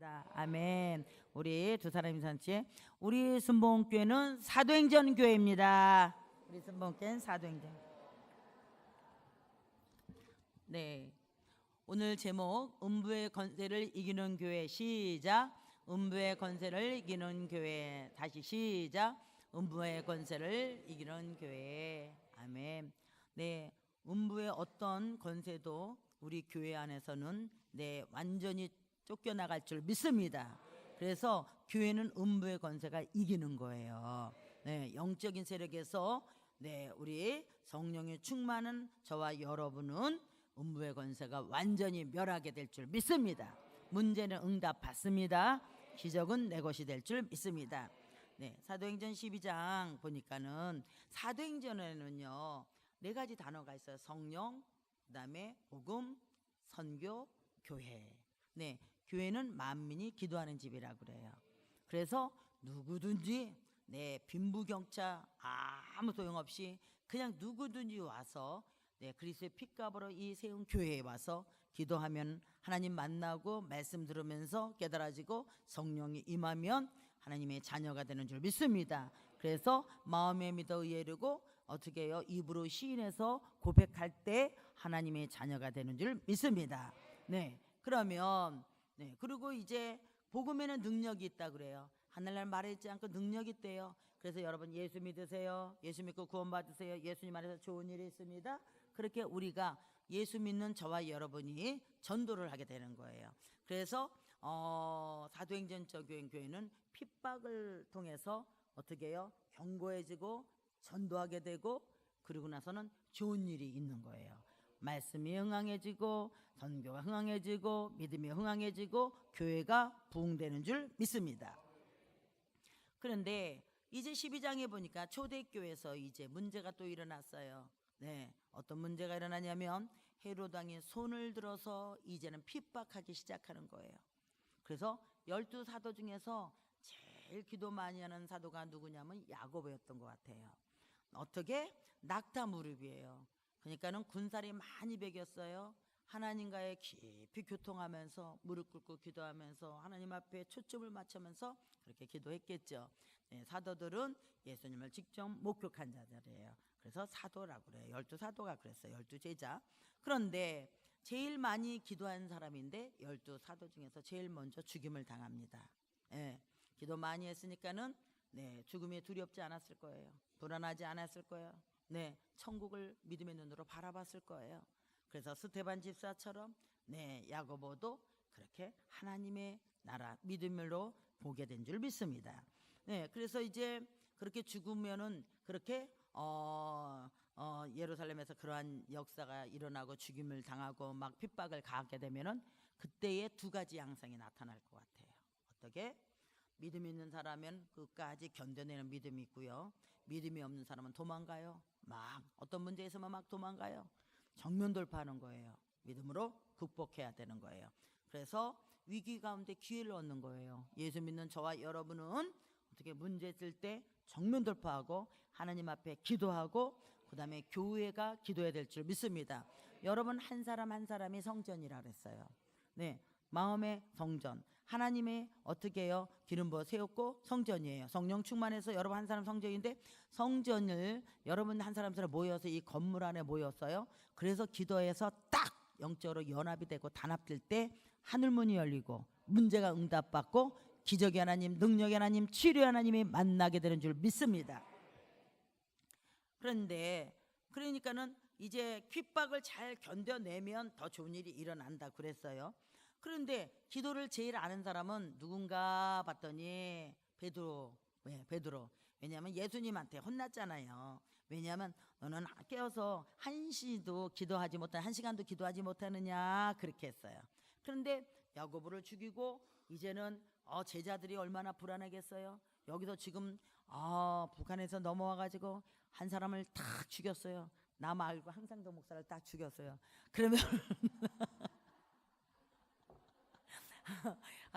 축복합니다. 아멘. 우리 두 사람이 산치 우리 순복음교회는 사도행전 교회입니다. 우리 순복음교회는 사도행전. 네. 오늘 제목 음부의 권세를 이기는 교회. 시작. 음부의 권세를 이기는 교회. 다시 시작. 음부의 권세를 이기는 교회. 아멘. 네. 음부의 어떤 권세도 우리 교회 안에서는 완전히 쫓겨나갈 줄 믿습니다. 그래서 교회는 음부의 권세가 이기는 거예요. 영적인 세력에서 우리 성령의 충만한 저와 여러분은 음부의 권세가 완전히 멸하게 될 줄 믿습니다. 문제는 응답 받습니다. 기적은 내 것이 될 줄 믿습니다. 사도행전 12장 보니까는 사도행전에는요 4가지 단어가 있어요. 성령, 그 다음에 복음, 선교, 교회. 교회는 만민이 기도하는 집이라고 그래요. 그래서 누구든지 빈부격차 아무 소용없이 그냥 누구든지 와서 그리스도의 피값으로 이 세운 교회에 와서 기도하면 하나님 만나고 말씀 들으면서 깨달아지고 성령이 임하면 하나님의 자녀가 되는 줄 믿습니다. 그래서 마음에 믿어 이르고 어떻게 해요? 입으로 시인해서 고백할 때 하나님의 자녀가 되는 줄 믿습니다. 그러면 그리고 이제 복음에는 능력이 있다 그래요. 하늘날 말하지 않고 능력이 있대요. 그래서 여러분 예수 믿으세요. 예수 믿고 구원 받으세요. 예수님 안에서 좋은 일이 있습니다. 그렇게 우리가 예수 믿는 저와 여러분이 전도를 하게 되는 거예요. 그래서 사도행전 교회는 핍박을 통해서 어떻게 해요? 견고해지고 전도하게 되고 그리고 나서는 좋은 일이 있는 거예요. 말씀이 흥황해지고 선교가 흥황해지고 믿음이 흥황해지고 교회가 부흥되는 줄 믿습니다. 그런데 이제 12장에 보니까 초대교회에서 이제 문제가 또 일어났어요. 어떤 문제가 일어나냐면 헤로드 왕이 손을 들어서 이제는 핍박하기 시작하는 거예요. 그래서 12사도 중에서 제일 기도 많이 하는 사도가 누구냐면 야고보였던 것 같아요. 어떻게? 낙타 무릎이에요. 그러니까는 군살이 많이 배겼어요. 하나님과의 깊이 교통하면서 무릎 꿇고 기도하면서 하나님 앞에 초점을 맞추면서 그렇게 기도했겠죠. 사도들은 예수님을 직접 목격한 자들이에요. 그래서 사도라고 그래요. 12사도가 그랬어요. 12제자. 그런데 제일 많이 기도한 사람인데 12사도 중에서 제일 먼저 죽임을 당합니다. 기도 많이 했으니까는 죽음이 두렵지 않았을 거예요. 불안하지 않았을 거예요. 천국을 믿음의 눈으로 바라봤을 거예요. 그래서 스데반 집사처럼 야고보도 그렇게 하나님의 나라 믿음으로 보게 된 줄 믿습니다. 그래서 이제 그렇게 죽으면은 그렇게 예루살렘에서 그러한 역사가 일어나고 죽임을 당하고 막 핍박을 가하게 되면은 그때의 2가지 양상이 나타날 것 같아요. 어떻게? 믿음 있는 사람은 끝까지 견뎌내는 믿음이 있고요. 믿음이 없는 사람은 도망가요. 막 어떤 문제에 있으면 막 도망가요. 정면 돌파하는 거예요. 믿음으로 극복해야 되는 거예요. 그래서 위기 가운데 기회를 얻는 거예요. 예수 믿는 저와 여러분은 어떻게 문제 있을 때 정면 돌파하고 하나님 앞에 기도하고 그 다음에 교회가 기도해야 될 줄 믿습니다. 여러분 한 사람 한 사람이 성전이라 그랬어요. 마음의 성전. 하나님의 어떻게 해요? 기름 부어 세웠고 성전이에요. 성령 충만해서 여러분 한 사람 성전인데 성전을 여러분 한 사람 모여서 이 건물 안에 모였어요. 그래서 기도해서 딱 영적으로 연합이 되고 단합될 때 하늘문이 열리고 문제가 응답받고 기적의 하나님, 능력의 하나님, 치료의 하나님이 만나게 되는 줄 믿습니다. 그러니까는 이제 핍박을 잘 견뎌내면 더 좋은 일이 일어난다 그랬어요. 그런데 기도를 제일 아는 사람은 누군가 봤더니 베드로. 베드로. 왜냐하면 예수님한테 혼났잖아요. 왜냐하면 너는 깨어서 1시도 기도하지 못하는 1시간도 기도하지 못하느냐 그렇게 했어요. 그런데 야고보를 죽이고 이제는 제자들이 얼마나 불안하겠어요. 여기서 지금 북한에서 넘어와가지고 한 사람을 딱 죽였어요. 나 말고 항상도 목사를 딱 죽였어요. 그러면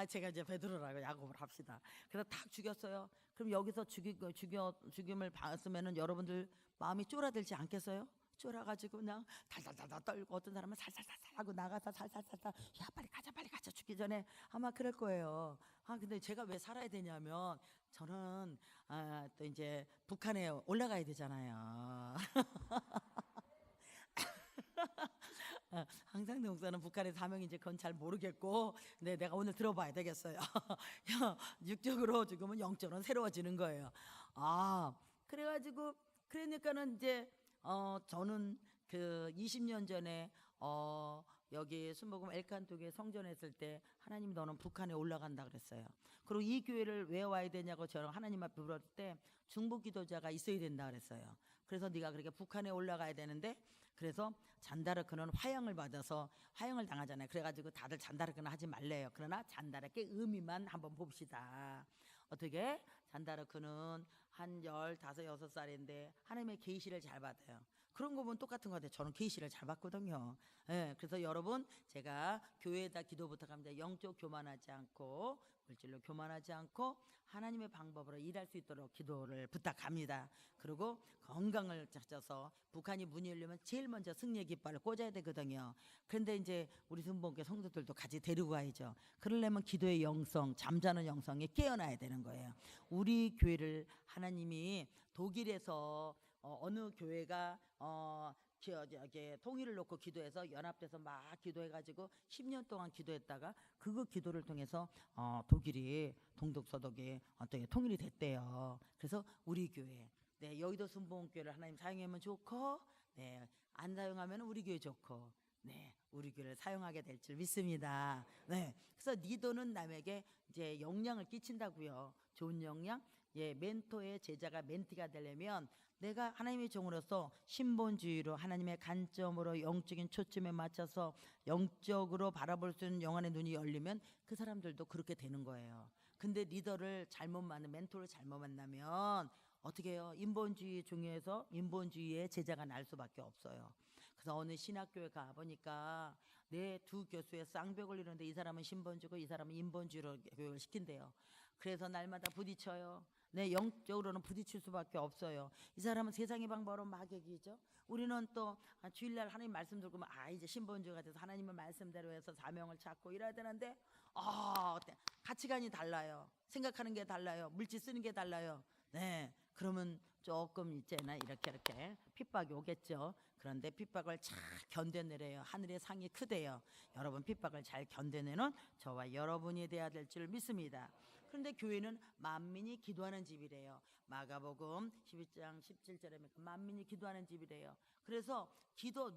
제가 이제 베드로라고 야곱을 합시다. 그래서 딱 죽였어요. 그럼 여기서 죽임을 받았으면은 여러분들 마음이 쫄아들지 않겠어요? 쫄아가지고 그냥 달달달달 떨고 어떤 사람은 살살살살 하고 나가서 살살살살 야 빨리 가자 죽기 전에 아마 그럴 거예요. 근데 제가 왜 살아야 되냐면 저는 또 이제 북한에 올라가야 되잖아요. 항상 내 목사는 북한의 사명인지 그건 잘 모르겠고, 근데 내가 오늘 들어봐야 되겠어요. 육적으로 죽으면 영적으로 새로워지는 거예요. 그래가지고 그러니까는 이제 저는 그 20년 전에 여기 순복음 엘칸톡에 성전했을 때 하나님 너는 북한에 올라간다 그랬어요. 그리고 이 교회를 왜 와야 되냐고 저는 하나님 앞에 물었을 때 중보 기도자가 있어야 된다 그랬어요. 그래서 네가 그렇게 북한에 올라가야 되는데, 그래서 잔다르크는 화형을 받아서 화형을 당하잖아요. 그래가지고 다들 잔다르크는 하지 말래요. 그러나 잔다르크의 의미만 한번 봅시다. 어떻게? 잔다르크는 한 15, 6살인데 하나님의 계시를 잘 받아요. 그런 거 보면 똑같은 거 같아요. 저는 계시를 잘 받거든요. 그래서 여러분, 제가 교회에다 기도 부탁합니다. 영적 교만하지 않고 물질로 교만하지 않고 하나님의 방법으로 일할 수 있도록 기도를 부탁합니다. 그리고 건강을 찾아서 북한이 문이 열리면 제일 먼저 승리의 깃발을 꽂아야 되거든요. 그런데 이제 우리 순복음교회 성도들도 같이 데리고 가야죠. 그러려면 기도의 영성, 잠자는 영성에 깨어나야 되는 거예요. 우리 교회를 하나님이 독일에서 어느 교회가 통일을 놓고 기도해서 연합돼서 막 기도해가지고 10년 동안 기도했다가 그거 기도를 통해서 독일이 동독서독이 어떻게 통일이 됐대요. 그래서 우리 교회, 네, 여의도 순복음교회를 하나님 사용하면 좋고, 네, 안 사용하면 우리 교회 좋고, 네, 우리 교회를 사용하게 될 줄 믿습니다. 네, 그래서 리더는 남에게 이제 영향을 끼친다고요. 좋은 영향. 멘토의 제자가 멘티가 되려면 내가 하나님의 종으로서 신본주의로 하나님의 관점으로 영적인 초점에 맞춰서 영적으로 바라볼 수 있는 영안의 눈이 열리면 그 사람들도 그렇게 되는 거예요. 근데 리더를 잘못 만나면, 멘토를 잘못 만나면 어떻게 해요? 인본주의 중에서 인본주의의 제자가 날 수밖에 없어요. 그래서 어느 신학교에 가보니까 내 두 교수의 쌍벽을 이루는데 이 사람은 신본주의고 이 사람은 인본주의로 교육을 시킨대요. 그래서 날마다 부딪혀요. 네, 영적으로는 부딪힐 수밖에 없어요. 이 사람은 세상의 방법으로 막 얘기죠. 우리는 또 주일날 하나님 말씀 들고 이제 신본주의가 돼서 하나님의 말씀대로 해서 사명을 찾고 이래야 되는데 가치관이 달라요. 생각하는 게 달라요. 물질 쓰는 게 달라요. 네, 그러면 조금 이제는 이렇게 핍박이 오겠죠. 그런데 핍박을 잘 견뎌내래요. 하늘의 상이 크대요. 여러분 핍박을 잘 견뎌내는 저와 여러분이 돼야 될 줄 믿습니다. 그런데 교회는 만민이 기도하는 집이래요. 마가복음 12장 17절에 만민이 기도하는 집이래요. 그래서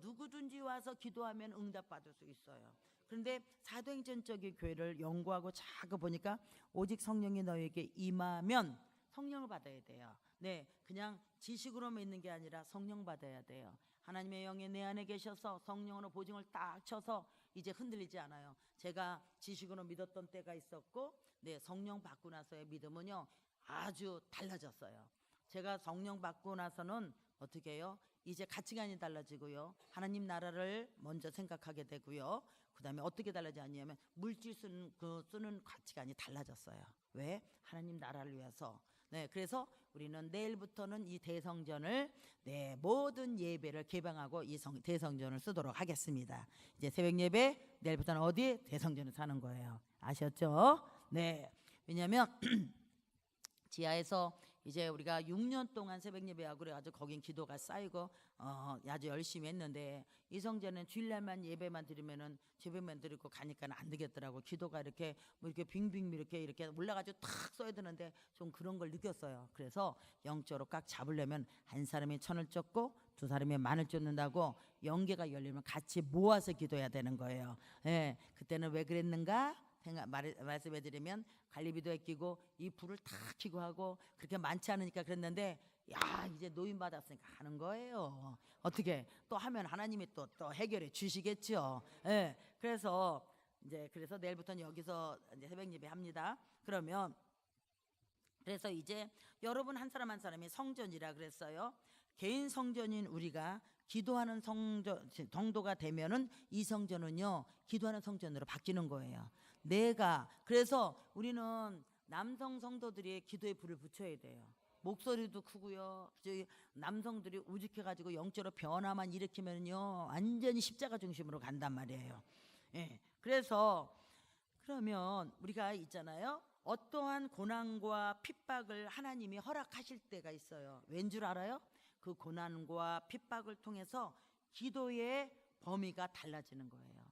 누구든지 와서 기도하면 응답받을 수 있어요. 그런데 사도행전 쪽의 교회를 연구하고 자꾸 보니까 오직 성령이 너에게 임하면 성령을 받아야 돼요. 네, 그냥 지식으로만 있는 게 아니라 성령 받아야 돼요. 하나님의 영이 내 안에 계셔서 성령으로 보증을 딱 쳐서 이제 흔들리지 않아요. 제가 지식으로 믿었던 때가 있었고, 네, 성령 받고 나서의 믿음은요 아주 달라졌어요. 제가 성령 받고 나서는 어떻게 해요? 이제 가치관이 달라지고요. 하나님 나라를 먼저 생각하게 되고요. 그 다음에 어떻게 달라지냐면 물질 쓰는 가치관이 달라졌어요. 왜? 하나님 나라를 위해서. 네, 그래서 우리는 내일부터는 이 대성전을, 네, 모든 예배를 개방하고 이 대성전을 쓰도록 하겠습니다. 이제 새벽 예배 내일부터는 어디? 대성전을 사는 거예요. 아셨죠? 네, 왜냐하면 지하에서 이제 우리가 6년 동안 새벽 예배하고 그래가지고 거긴 기도가 쌓이고 아주 열심히 했는데, 이 성전은 주일날만 예배만 드리면은 예배만 드리고 가니까 안 되겠더라고. 기도가 이렇게 이렇게 빙빙 이렇게 올라가지고 탁 써야 되는데 좀 그런 걸 느꼈어요. 그래서 영적으로 꽉 잡으려면 한 사람이 천을 쫓고 두 사람이 만을 쫓는다고 영계가 열리면 같이 모아서 기도해야 되는 거예요. 예, 그때는 왜 그랬는가? 말씀해드리면 관리비도 아끼고 이 불을 다 켜고 하고 그렇게 많지 않으니까 그랬는데, 이제 노임 받았으니까 하는 거예요. 어떻게 또 하면 하나님이 또 해결해 주시겠죠. 예, 그래서 내일부터는 여기서 이제 새벽 예배 합니다. 그래서 이제 여러분 한 사람 한 사람이 성전이라 그랬어요. 개인 성전인 우리가 기도하는 정도가 되면은 이 성전은요 기도하는 성전으로 바뀌는 거예요. 그래서 우리는 남성 성도들이 기도에 불을 붙여야 돼요. 목소리도 크고요. 남성들이 우직해가지고 영적으로 변화만 일으키면요 완전히 십자가 중심으로 간단 말이에요. 예, 그래서 그러면 우리가 있잖아요. 어떠한 고난과 핍박을 하나님이 허락하실 때가 있어요. 왠 줄 알아요? 그 고난과 핍박을 통해서 기도의 범위가 달라지는 거예요.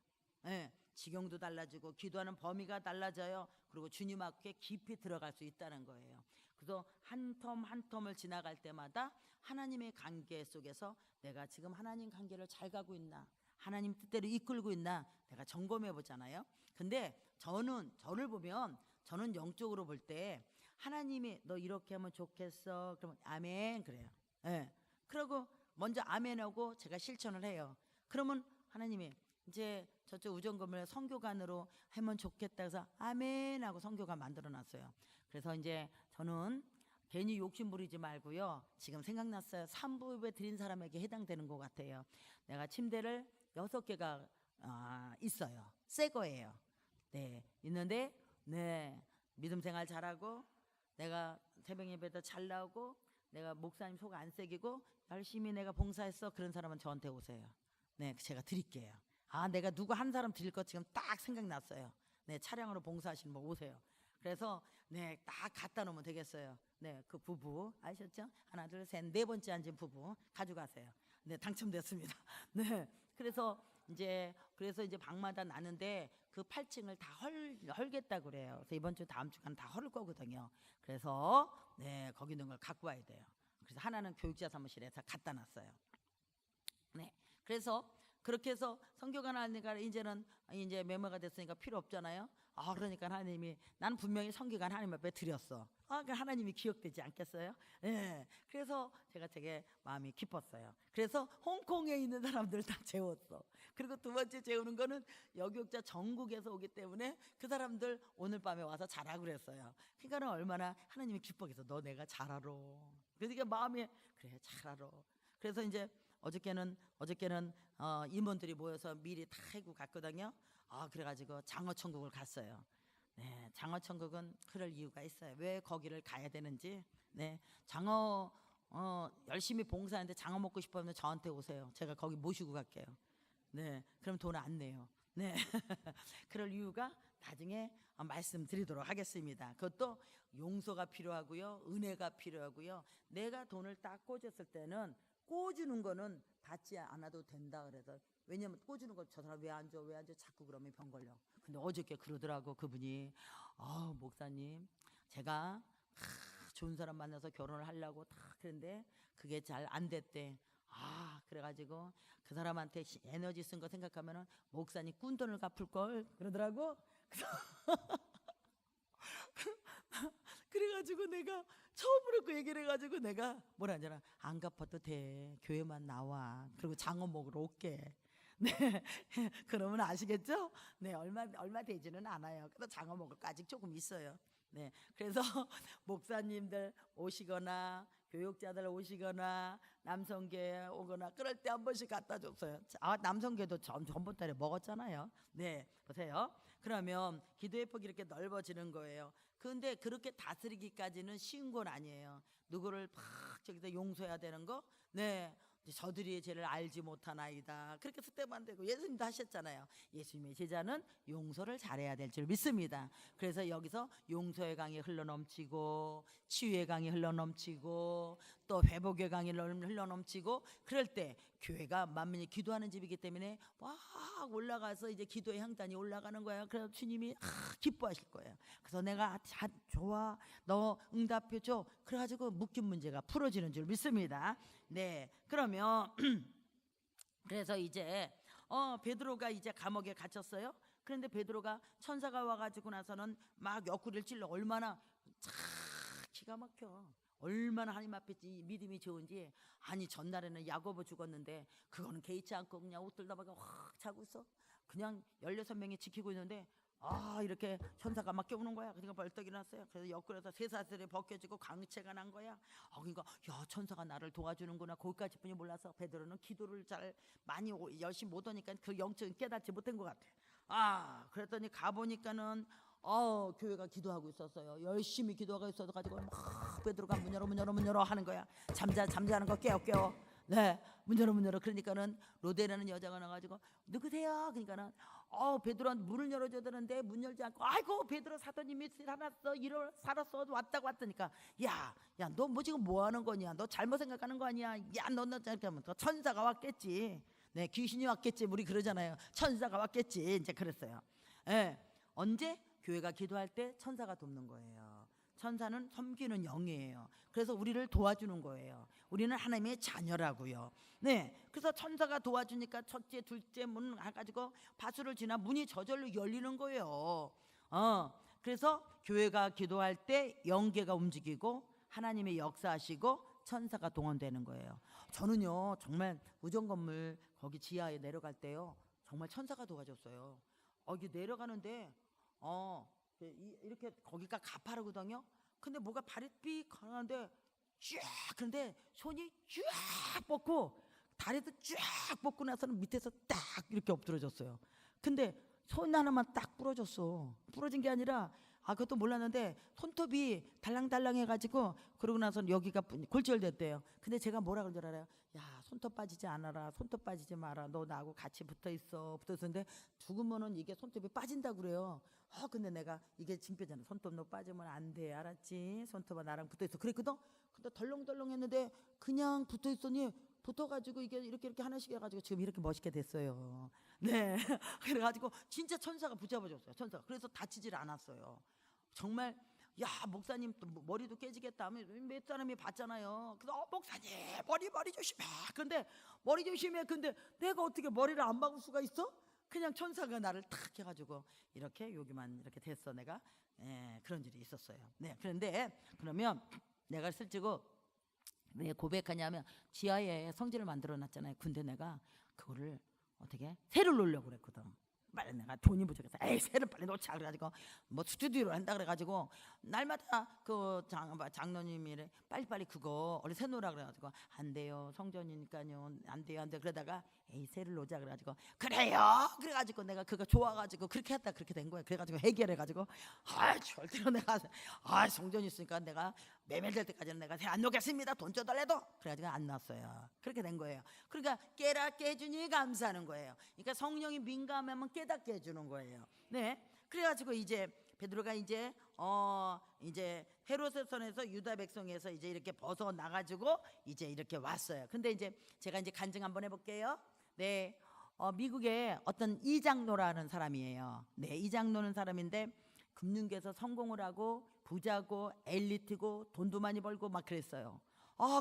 예, 지경도 달라지고 기도하는 범위가 달라져요. 그리고 주님 앞에 깊이 들어갈 수 있다는 거예요. 그래서 한 텀 한 텀을 지나갈 때마다 하나님의 관계 속에서 내가 지금 하나님 관계를 잘 가고 있나, 하나님 뜻대로 이끌고 있나 내가 점검해 보잖아요. 근데 저를 보면 저는 영적으로 볼 때 하나님이 너 이렇게 하면 좋겠어 그러면 아멘 그래요. 예. 그러고 먼저 아멘하고 제가 실천을 해요. 그러면 하나님이 이제 저쪽 우정금을 선교관으로 하면 좋겠다 해서 아멘하고 선교관 만들어 놨어요. 그래서 이제 저는 괜히 욕심 부리지 말고요. 지금 생각났어요. 산부에 드린 사람에게 해당되는 것 같아요. 내가 침대를 6개가 있어요. 새 거예요. 네, 있는데 네, 믿음 생활 잘하고 내가 새벽 예배도 잘 나오고 내가 목사님 속 안 새기고 열심히 내가 봉사했어. 그런 사람은 저한테 오세요. 네, 제가 드릴게요. 내가 누구 한 사람 드릴 것 지금 딱 생각났어요. 네, 차량으로 봉사하시는 분 오세요. 그래서 네, 딱 갖다 놓으면 되겠어요. 네, 그 부부 아셨죠? 하나, 둘, 셋, 4번째 앉은 부부 가져가세요. 네, 당첨됐습니다. 네, 그래서 이제 방마다 나는데 그 8층을 다 헐겠다 그래요. 그래서 이번 주 다음 주간 다 헐 거거든요. 그래서 네, 거기 있는 걸 갖고 와야 돼요. 그래서 하나는 교육자 사무실에서 갖다 놨어요. 네, 그래서 그렇게 해서 선교관 하니까 이제는 이제 메모가 됐으니까 필요 없잖아요. 그러니까 하나님이 난 분명히 선교관 하나님 앞에 드렸어. 그러니까 하나님이 기억되지 않겠어요? 네, 그래서 제가 되게 마음이 기뻤어요. 그래서 홍콩에 있는 사람들 다 재웠어. 그리고 두 번째 재우는 거는 여교육자 전국에서 오기 때문에 그 사람들 오늘 밤에 와서 자라 그랬어요. 그러니까 얼마나 하나님이 기뻐해서 너 내가 잘 알아. 그러니까 마음이 그래 잘 알아. 그래서 이제 어저께는 임원들이 모여서 미리 다 해고 갔거든요. 그래가지고 장어천국을 갔어요. 네, 장어천국은 그럴 이유가 있어요. 왜 거기를 가야 되는지. 네, 장어 열심히 봉사하는데 장어 먹고 싶으면 저한테 오세요. 제가 거기 모시고 갈게요. 네, 그럼 돈 안 내요. 네, 그럴 이유가 나중에 말씀드리도록 하겠습니다. 그것도 용서가 필요하고요, 은혜가 필요하고요. 내가 돈을 딱 꽂았을 때는 꽂주는 거는 받지 않아도 된다 그래서. 왜냐면 꽂주는 거 저 사람 왜 안 줘 자꾸 그러면 병 걸려. 근데 어저께 그러더라고 그분이. 목사님 제가 좋은 사람 만나서 결혼을 하려고 다 그랬는데 그게 잘 안 됐대. 그래가지고 그 사람한테 에너지 쓴 거 생각하면은 목사님 꾼돈을 갚을 걸 그러더라고. 그래가지고 내가 처음으로 그 얘기를 해가지고 내가 뭐라 하잖아. 안 갚아도 돼. 교회만 나와. 그리고 장어 먹으러 올게. 네, 그러면 아시겠죠? 네, 얼마 되지는 않아요. 그래서 장어 먹을 거 아직 조금 있어요. 네, 그래서 목사님들 오시거나 교육자들 오시거나 남성계 오거나 그럴 때 한 번씩 갖다 줬어요. 남성계도 전번달에 먹었잖아요. 네, 보세요. 그러면 기도의 폭이 이렇게 넓어지는 거예요. 근데 그렇게 다스리기까지는 쉬운 건 아니에요. 누구를 팍 저기서 용서해야 되는 거. 네, 저들이 죄를 알지 못하나이다. 그렇게 쓰면 안 되고 예수님도 하셨잖아요. 예수님의 제자는 용서를 잘해야 될 줄 믿습니다. 그래서 여기서 용서의 강이 흘러넘치고 치유의 강이 흘러넘치고 또 회복의 강이 흘러넘치고 그럴 때 교회가 만민이 기도하는 집이기 때문에 막 올라가서 이제 기도의 향단이 올라가는 거예요. 그래서 주님이 기뻐하실 거예요. 그래서 내가 좋아 너 응답해줘. 그래가지고 묶인 문제가 풀어지는 줄 믿습니다. 네, 그러면 그래서 이제 베드로가 이제 감옥에 갇혔어요. 그런데 베드로가 천사가 와가지고 나서는 막 옆구리를 찔러. 얼마나 기가 막혀. 얼마나 하나님 앞에 믿음이 좋은지. 아니 전날에는 야고보 죽었는데 그거는 개의치 않고 그냥 옷들 다박아 확 자고 있어. 그냥 16명이 지키고 있는데 이렇게 천사가 막 깨우는 거야. 그러니까 벌떡 일어났어요. 그래서 옆구리에서 쇠사슬이 벗겨지고 광채가 난 거야. 그러니까 야 천사가 나를 도와주는구나. 거기까지 뿐이 몰라서 베드로는 기도를 잘 많이 열심히 못 하니까 그 영적인 깨닫지 못한 것 같아. 그랬더니 가보니까는 교회가 기도하고 있었어요. 열심히 기도하고 있어서 가지고 막 베드로가 문 열어 하는 거야. 잠자는 거 깨워. 네, 문 열어. 그러니까는 로데라는 여자가 나가지고 누구세요? 그러니까는 베드로한테 문을 열어줘야 되는데 문 열지 않고, 아이고 베드로 사도님이 살았어, 살았어, 왔다고 왔다니까, 야 너 뭐 지금 뭐 하는 거냐, 너 잘못 생각하는 거 아니야, 너 이렇게 하면 천사가 왔겠지, 네, 귀신이 왔겠지, 우리 그러잖아요. 천사가 왔겠지, 이제 그랬어요. 예, 언제? 교회가 기도할 때 천사가 돕는 거예요. 천사는 섬기는 영이에요. 그래서 우리를 도와주는 거예요. 우리는 하나님의 자녀라고요. 네, 그래서 천사가 도와주니까 첫째, 둘째 문 가지고 파수를 지나 문이 저절로 열리는 거예요. 그래서 교회가 기도할 때 영계가 움직이고 하나님의 역사하시고 천사가 동원되는 거예요. 저는요 정말 우정 건물 거기 지하에 내려갈 때요 정말 천사가 도와줬어요. 이게 내려가는데 이렇게 거기가 가파르거든요. 근데 뭐가 발이 삑 가는데 쫙, 그런데 손이 쫙 뻗고 다리도 쫙 뻗고 나서는 밑에서 딱 이렇게 엎드려졌어요. 근데 손 하나만 딱 부러졌어. 부러진 게 아니라 그것도 몰랐는데 손톱이 달랑달랑 해가지고, 그러고 나서는 여기가 골절됐대요. 근데 제가 뭐라 그런 줄 알아요? 야, 손톱 빠지지 않아라, 손톱 빠지지 마라, 너 나하고 같이 붙어있었는데 죽으면은 이게 손톱이 빠진다고 그래요. 근데 내가 이게 징표잖아. 손톱 너 빠지면 안 돼, 알았지? 손톱아 나랑 붙어있어 그랬거든. 근데 덜렁덜렁 했는데 그냥 붙어있더니 붙어가지고 이게 이렇게 하나씩 해가지고 지금 이렇게 멋있게 됐어요. 네. 그래가지고 진짜 천사가 붙잡아줬어요. 천사가. 그래서 다치질 않았어요. 정말. 야, 목사님 또 머리도 깨지겠다 하면 몇 사람이 봤잖아요. 그래서 목사님 머리 조심해. 근데 머리 조심해. 근데 내가 어떻게 머리를 안 박을 수가 있어? 그냥 천사가 나를 탁 해가지고 이렇게 여기만 이렇게 됐어 내가. 그런 일이 있었어요. 네. 그런데 그러면 내가 실제로 왜 고백하냐면 지하에 성전을 만들어 놨잖아요. 근데 내가 그거를 어떻게 새를 놓으려고 그랬거든. 빨리 내가 돈이 부족해서 새를 빨리 놓자 그래가지고 뭐 스튜디오로 한다 그래가지고 날마다 그 장로님이 빨리빨리 그거 우리 새 놓으라 그래가지고 안 돼요, 성전이니까요, 안 돼요 그러다가 새를 놓자 그래가지고 그래요. 그래가지고 내가 그거 좋아가지고 그렇게 했다 그렇게 된 거야. 그래가지고 해결해가지고 절대로 내가 성전이 있으니까 내가 매매될 때까지는 내가 새 안 놓겠습니다, 돈 줘달래도. 그래가지고 안 놨어요. 그렇게 된 거예요. 그러니까 깨닫게 해주니 감사하는 거예요. 그러니까 성령이 민감하면 깨닫게 해주는 거예요. 네, 그래가지고 이제 베드로가 이제 헤롯의 유다 백성에서 이제 이렇게 벗어 나가지고 이제 이렇게 왔어요. 근데 이제 제가 이제 간증 한번 해볼게요. 네, 미국에 어떤 이장로라는 사람이에요. 네, 이장로는 사람인데 금융계에서 성공을 하고 부자고 엘리트고 돈도 많이 벌고 막 그랬어요.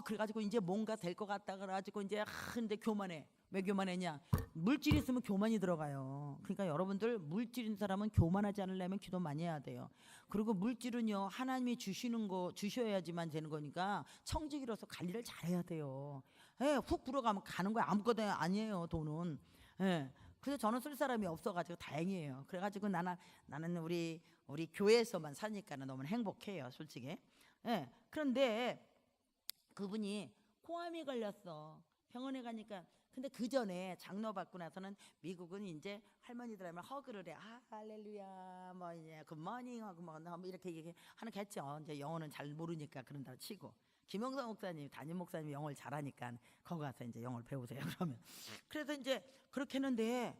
그래가지고 이제 뭔가 될 것 같다 그래가지고 이제 근데 교만해. 왜 교만했냐? 물질이 있으면 교만이 들어가요. 그러니까 여러분들 물질인 사람은 교만하지 않으려면 기도 많이 해야 돼요. 그리고 물질은요 하나님이 주시는 거 주셔야지만 되는 거니까 청지기로서 관리를 잘해야 돼요. 훅 불어가면 가는 거야. 아무것도 아니에요 돈은. 그래서 저는 쓸 사람이 없어가지고 다행이에요. 그래가지고 나는 우리 교회에서만 사니까는 너무 행복해요, 솔직히. 그런데 그분이 코암이 걸렸어. 병원에 가니까. 근데 그 전에 장로 받고 나서는 미국은 이제 할머니들 하면 허그를 해. 할렐루야, 뭐 이제 굿모닝 하고 뭐 이렇게 하는 게 했죠. 이제 영어는 잘 모르니까 그런다고 치고. 김영선 목사님, 담임 목사님 영어를 잘하니까 거기 가서 이제 영어를 배우세요. 그러면 그래서 이제 그렇게 했는데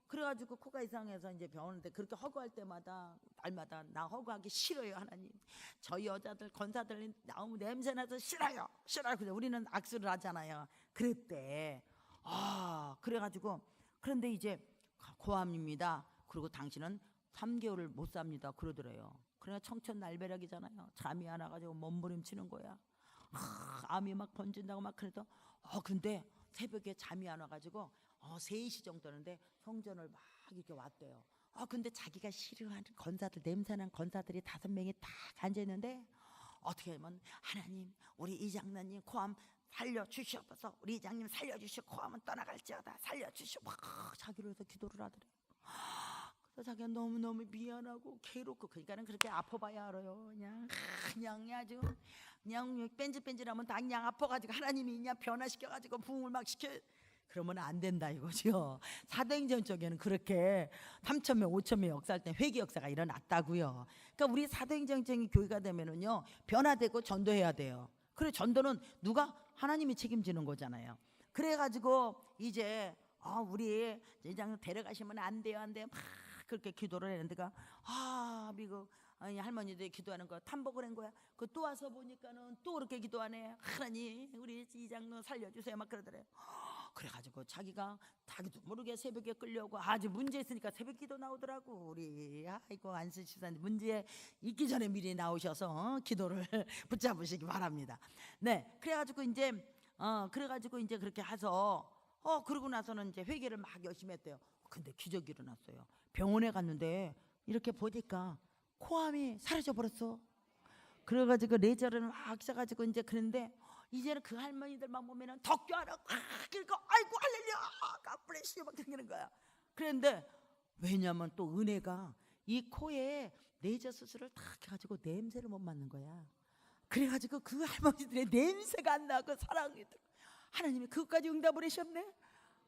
그래가지고 코가 이상해서 이제 병원인데 그렇게 허구할 때마다 날마다 나 허구하기 싫어요 하나님. 저희 여자들 권사들 너무 냄새나서 싫어요. 그래서 우리는 악수를 하잖아요. 그랬대. 그래가지고 그런데 이제 고암입니다. 그리고 당신은 3개월을 못 삽니다 그러더래요. 그러니까 청천날벼락이잖아요. 잠이 안 와가지고 몸부림치는 거야. 암이 막 번진다고 막 그래도 근데 새벽에 잠이 안 와가지고 3시 정도인데 성전을 막 이렇게 왔대요. 근데 자기가 싫어하는 권사들, 냄새난 권사들이 5명이 딱 앉아있는데 어떻게 하면 하나님 우리 이장로님 코암 살려주시옵소서, 우리 이장님 살려주시고 코암은 떠나갈지어다 살려주시오. 막 자기를 위해서 기도를 하더래요. 그래서 자기가 너무너무 미안하고 괴롭고 그러니까는 그렇게 아파봐야 알아요. 그냥 아주 그냥 뺀질뺀질하면 다 그냥 아파가지고 하나님이 그냥 변화시켜가지고 부흥을 막 시켜. 그러면 안 된다 이거죠. 사도행전 쪽에는 그렇게 3,000명, 5,000명 역사할 때 회개 역사가 일어났다고요. 그러니까 우리 사도행전적인 교회가 되면은요 변화되고 전도해야 돼요. 그래 전도는 누가? 하나님이 책임지는 거잖아요. 그래가지고 이제 우리 이장 데려가시면 안 돼요, 안 돼요. 막 그렇게 기도를 했는데가 미국 아니 할머니들이 기도하는 거 탐복을 한 거야. 그 또 와서 보니까는 또 그렇게 기도하네. 하나님 우리 이장로 살려주세요 막 그러더래요. 그래가지고 자기가 모르게 새벽에 끌려오고 아주 문제 있으니까 새벽 기도 나오더라고. 우리 아이고 안수 집사님 문제 있기 전에 미리 나오셔서 기도를 붙잡으시기 바랍니다. 네, 그래가지고 이제 그렇게 해서 그러고 나서는 이제 회개를 막 열심히 했대요. 근데 기적이 일어났어요. 병원에 갔는데 이렇게 보니까 코암이 사라져 버렸어. 그래가지고 레저를 막 써가지고 이제 그런데 이제는 그 할머니들만 보면은 덕교하러 그러니까 아이고 할렐루야 갓블레시유 막 그러는 거야. 그런데 왜냐면 또 은혜가 이 코에 레이저 수술을 딱 해가지고 냄새를 못 맡는 거야. 그래가지고 그 할머니들의 냄새가 안 나고 사랑이 하나님이 그것까지 응답을 하셨네.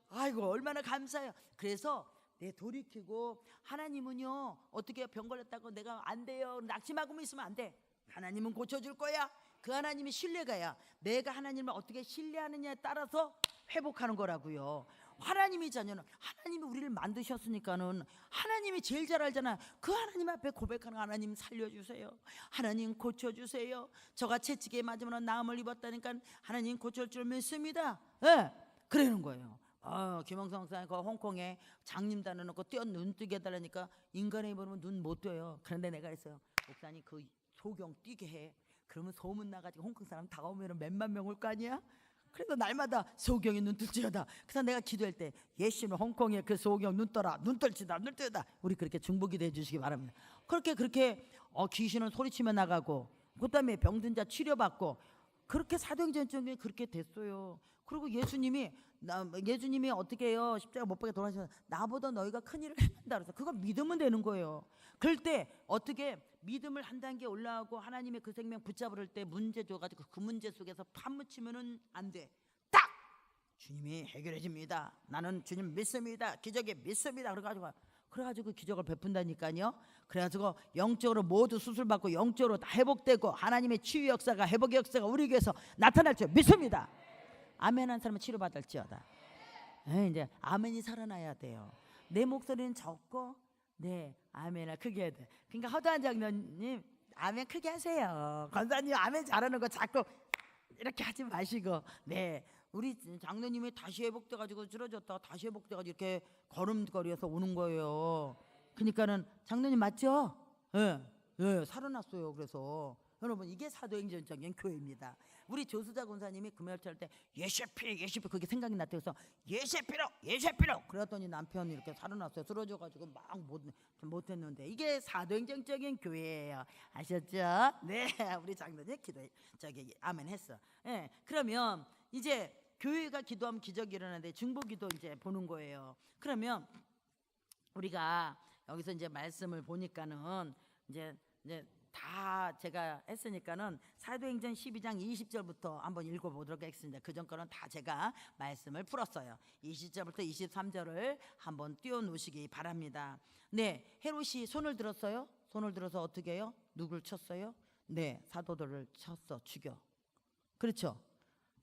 아이고 얼마나 감사해요. 그래서 내 돌이키고 하나님은요 어떻게 병 걸렸다고 내가 안 돼요 낙심하고만 있으면 안 돼. 하나님은 고쳐줄 거야. 그 하나님이 신뢰가야. 내가 하나님을 어떻게 신뢰하느냐에 따라서 회복하는 거라고요. 하나님이잖아요. 하나님이 우리를 만드셨으니까는 하나님이 제일 잘 알잖아. 그 하나님 앞에 고백하는 하나님 살려주세요. 하나님 고쳐주세요. 저가 채찍에 맞으면 나음을 입었다니까 하나님 고칠 줄 믿습니다. 네, 그러는 거예요. 김영성 목사님 그 홍콩에 장님단을 놓고 눈 뜨게 해달라니까 인간의 입으로는 눈 못 떠요. 그런데 내가 했어요. 목사님 그 소경 뛰게 해. 그러면 소문 나가지고 홍콩 사람 다 오면 몇만 명 올 거 아니야? 그래서 날마다 소경이 눈 뜰지어다. 그래서 내가 기도할 때 예수는 홍콩에 그 소경 눈 떠라 눈 떨지다 눈 뜨다. 우리 그렇게 중보기도 해주시기 바랍니다. 그렇게 귀신은 소리치며 나가고 그다음에 병든 자 치료받고 그렇게 사도행전 중에 그렇게 됐어요. 그리고 예수님이 어떻게 해요? 십자가 못 박혀 돌아가셔서 나보다 너희가 큰 일을 행한다 그래서 그거 믿으면 되는 거예요. 그럴 때 어떻게 믿음을 한 단계 올라가고 하나님의 그 생명 붙잡을 때 문제 줘가지고 그 문제 속에서 파묻히면은 안 돼. 딱 주님이 해결해 줍니다. 나는 주님 믿습니다. 기적에 믿습니다. 그래가지고 기적을 베푼다니까요. 그래가지고 영적으로 모두 수술받고 영적으로 다 회복되고 하나님의 치유 역사가 회복의 역사가 우리 교회에서 나타날 줄 믿습니다. 아멘 한 사람은 치료받을지어다. 이제 아멘이 살아나야 돼요. 내 목소리는 적고 네 아멘을 크게 해야 돼. 그러니까 허도한 장로님 아멘 크게 하세요. 권사님 아멘 잘하는 거 자꾸 이렇게 하지 마시고 네 우리 장로님이 다시 회복돼가지고 쓰러졌다가 다시 회복돼가지고 이렇게 걸음걸이에서 오는 거예요. 그러니까는 장로님 맞죠? 예, 살아났어요. 그래서 여러분 이게 사도행전적인 교회입니다. 우리 조수자 권사님이 금요일날 때 예셰피 그게 생각이 났대요. 그래서 예셰피로 그랬더니 남편이 이렇게 살아났어요. 쓰러져가지고 막 못했는데 이게 사도행전적인 교회예요. 아셨죠? 네, 우리 장로님 기도 아멘 했어. 예, 그러면 이제 교회가 기도하면 기적이 일어나는데 중보기도 이제 보는 거예요. 그러면 우리가 여기서 이제 말씀을 보니까는 이제 다 제가 했으니까는 사도행전 12장 20절부터 한번 읽어보도록 하겠습니다. 그전 거는 다 제가 말씀을 풀었어요. 20절부터 23절을 한번 띄워놓으시기 바랍니다. 네, 헤롯이 손을 들었어요. 손을 들어서 어떻게 해요? 누굴 쳤어요? 네, 사도들을 쳤어. 죽여. 그렇죠?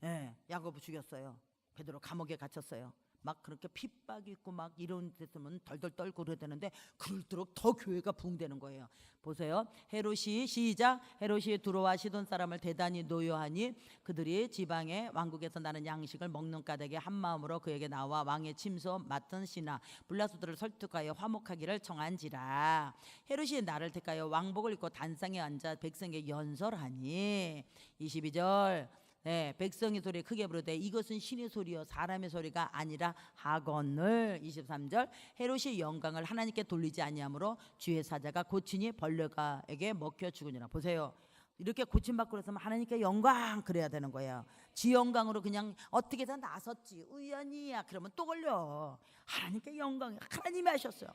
네, 야고보 죽였어요. 베드로 감옥에 갇혔어요. 막 그렇게 핍박이 있고 막 이런 데서는 덜덜 떨고 그래야 되는데 그럴수록 더 교회가 부흥되는 거예요. 보세요. 헤롯이 시작. 헤롯이 두로와 시돈 사람을 대단히 노여하니 그들이 지방의 왕국에서 나는 양식을 먹는 까닭에 한 마음으로 그에게 나와 왕의 침소 맡은 신하 블라스들을 설득하여 화목하기를 청한지라. 헤롯이 나를 택하여 왕복을 입고 단상에 앉아 백성에게 연설하니 22절 네, 백성의 소리 크게 부르되 이것은 신의 소리요 사람의 소리가 아니라 하거늘. 23절 헤롯이 영광을 하나님께 돌리지 아니하므로 주의 사자가 고치니 벌레가에게 먹혀 죽으니라. 보세요. 이렇게 고침받고 그랬으면 하나님께 영광 그래야 되는 거예요. 지 영광으로 그냥 어떻게든 나섰지 우연이야 그러면 또 걸려. 하나님께 영광 하나님이 하셨어요.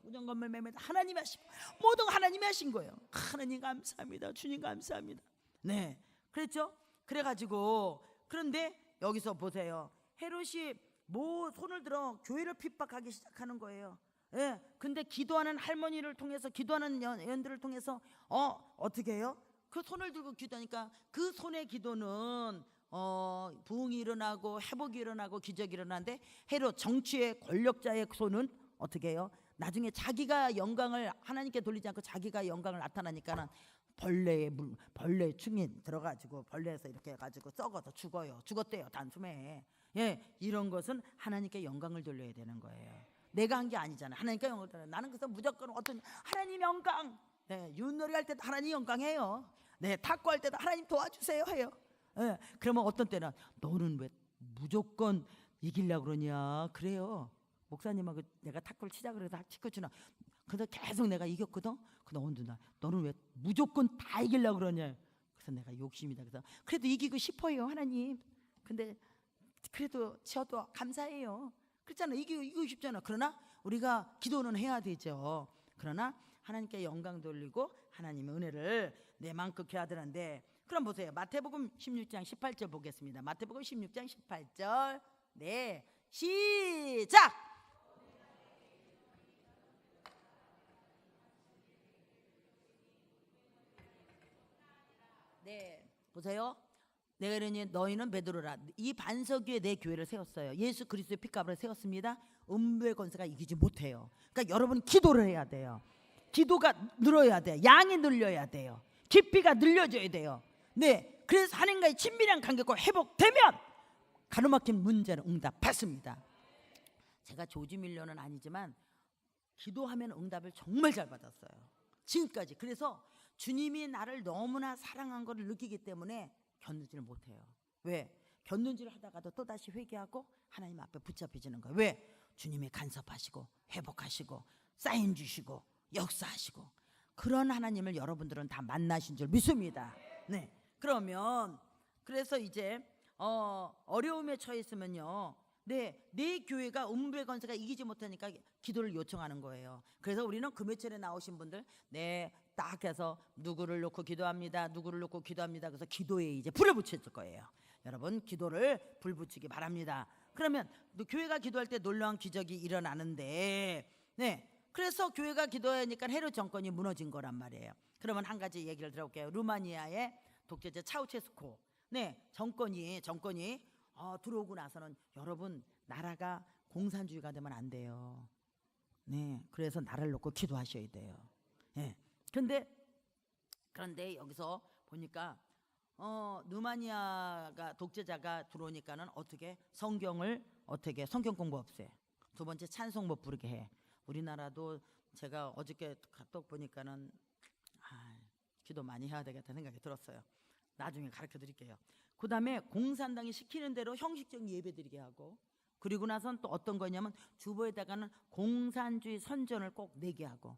우정건물 매매 하나님이 하시고 모든 하나님이 하신 거예요. 하나님 감사합니다. 주님 감사합니다. 네, 그랬죠? 그래가지고 그런데 여기서 보세요. 헤롯이 손을 들어 교회를 핍박하기 시작하는 거예요. 예, 근데 기도하는 할머니를 통해서 기도하는 연들을 통해서 어떻게 해요? 그 손을 들고 기도하니까 그 손의 기도는 부흥이 일어나고 회복이 일어나고 기적이 일어나는데 헤롯 정치의 권력자의 손은 어떻게 해요? 나중에 자기가 영광을 하나님께 돌리지 않고 자기가 영광을 나타나니까는 벌레의 충이 들어가지고 벌레에서 이렇게 해가지고 썩어서 죽었대요 단숨에. 예, 이런 것은 하나님께 영광을 돌려야 되는 거예요. 내가 한 게 아니잖아. 하나님께 영광을 돌려. 나는 그래서 무조건 어떤 하나님 영광. 네, 윷놀이 할 때도 하나님 영광해요. 네, 탁구할 때도 하나님 도와주세요 해요. 예, 그러면 어떤 때는 너는 왜 무조건 이기려고 그러냐 그래요. 목사님하고 내가 탁구를 치자 그래서 치켜주나. 그래서 계속 내가 이겼거든. 근데 어느 날 너는 왜 무조건 다 이기려고 그러냐. 그래서 내가 욕심이다. 그래서 그래도 이기고 싶어요 하나님. 근데 그래도 저도 감사해요. 그렇잖아. 이기고 싶잖아. 그러나 우리가 기도는 해야 되죠. 그러나 하나님께 영광 돌리고 하나님의 은혜를 내 만큼 해야 되는데, 그럼 보세요. 마태복음 16장 18절 보겠습니다. 마태복음 16장 18절. 네, 시작. 네, 보세요. 내가 이르니 너희는 베드로라. 이 반석 위에 내 교회를 세웠어요. 예수 그리스도의 피값으로 세웠습니다. 음부의 권세가 이기지 못해요. 그러니까 여러분 기도를 해야 돼요. 기도가 늘어야 돼요. 양이 늘려야 돼요. 깊이가 늘려져야 돼요. 네, 그래서 하나님과의 친밀한 관계가 회복되면 가로막힌 문제는 응답받습니다. 제가 조지 밀러는 아니지만 기도하면 응답을 정말 잘 받았어요. 지금까지. 그래서 주님이 나를 너무나 사랑한 것을 느끼기 때문에 견디지를 못해요. 왜? 견눈질을 하다가도 또다시 회개하고 하나님 앞에 붙잡혀지는 거예요. 왜? 주님이 간섭하시고 회복하시고 사인 주시고 역사하시고 그런 하나님을 여러분들은 다 만나신 줄 믿습니다. 네. 그러면 그래서 이제 어려움에 처했으면요, 내 교회가 음부의 권세가 이기지 못하니까 기도를 요청하는 거예요. 그래서 우리는 금요일에 나오신 분들 딱 해서 누구를 놓고 기도합니다. 누구를 놓고 기도합니다. 그래서 기도에 이제 불을 붙일 거예요. 여러분 기도를 불 붙이기 바랍니다. 그러면 교회가 기도할 때 놀라운 기적이 일어나는데, 네, 그래서 교회가 기도하니까 헤롯 정권이 무너진 거란 말이에요. 그러면 한 가지 얘기를 들어볼게요. 루마니아의 독재자 차우체스코, 네, 정권이 들어오고 나서는 여러분 나라가 공산주의가 되면 안 돼요. 네, 그래서 나라를 놓고 기도하셔야 돼요. 네. 그런데 여기서 보니까 루마니아가 독재자가 들어오니까는 성경 공부 없애. 두 번째 찬송 못 부르게 해. 우리나라도 제가 어저께 카톡 보니까는 기도 많이 해야 되겠다는 생각이 들었어요. 나중에 가르쳐 드릴게요. 그 다음에 공산당이 시키는 대로 형식적인 예배 드리게 하고, 그리고 나선 또 어떤 거냐면 주보에다가는 공산주의 선전을 꼭 내게 하고.